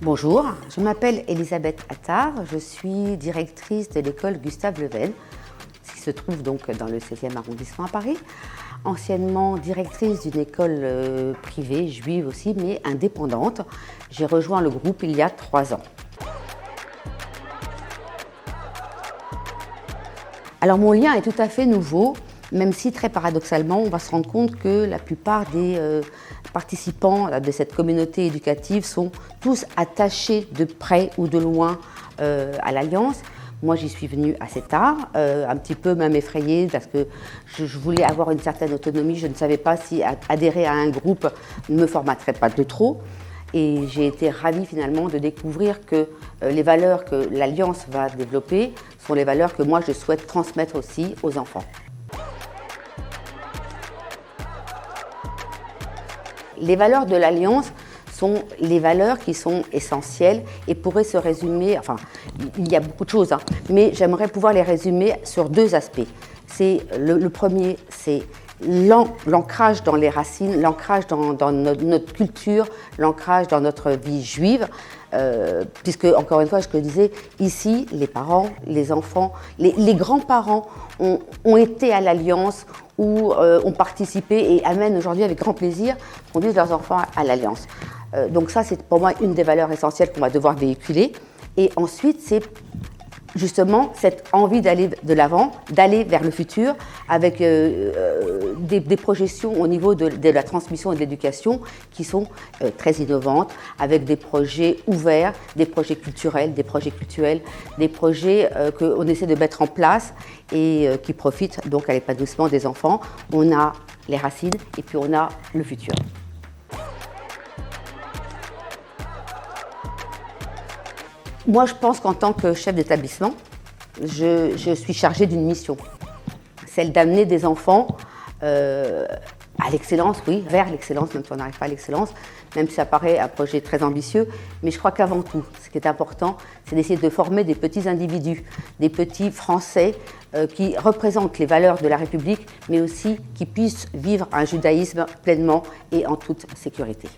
Bonjour, je m'appelle Elisabeth Attard, je suis directrice de l'école Gustave Le Vel, qui se trouve donc dans le 16e arrondissement à Paris. Anciennement directrice d'une école privée, juive aussi, mais indépendante. J'ai rejoint le groupe il y a 3 ans. Alors mon lien est tout à fait nouveau, même si très paradoxalement, on va se rendre compte que la plupart des participants de cette communauté éducative sont tous attachés de près ou de loin à l'Alliance. Moi, j'y suis venue assez tard, un petit peu même effrayée parce que je voulais avoir une certaine autonomie. Je ne savais pas si adhérer à un groupe ne me formaterait pas de trop. Et j'ai été ravie finalement de découvrir que les valeurs que l'Alliance va développer sont les valeurs que moi je souhaite transmettre aussi aux enfants. Les valeurs de l'Alliance sont les valeurs qui sont essentielles et pourraient se résumer, enfin il y a beaucoup de choses, mais j'aimerais pouvoir les résumer sur 2 aspects. Le premier, c'est l'ancrage dans les racines, l'ancrage dans notre culture, l'ancrage dans notre vie juive, puisque, encore une fois, je te disais, ici, les parents, les enfants, les grands-parents ont été à l'Alliance ou ont participé et amènent aujourd'hui avec grand plaisir, conduisent leurs enfants à l'Alliance. Donc ça, c'est pour moi une des valeurs essentielles qu'on va devoir véhiculer. Et ensuite, c'est justement cette envie d'aller de l'avant, d'aller vers le futur avec des projections au niveau de la transmission et de l'éducation qui sont très innovantes, avec des projets ouverts, des projets culturels, des projets cultuels, des projets qu'on essaie de mettre en place et qui profitent donc à l'épanouissement des enfants. On a les racines et puis on a le futur. Moi, je pense qu'en tant que chef d'établissement, je suis chargée d'une mission, celle d'amener des enfants à l'excellence, oui, vers l'excellence, même si on n'arrive pas à l'excellence, même si ça paraît un projet très ambitieux. Mais je crois qu'avant tout, ce qui est important, c'est d'essayer de former des petits individus, des petits Français qui représentent les valeurs de la République, mais aussi qui puissent vivre un judaïsme pleinement et en toute sécurité.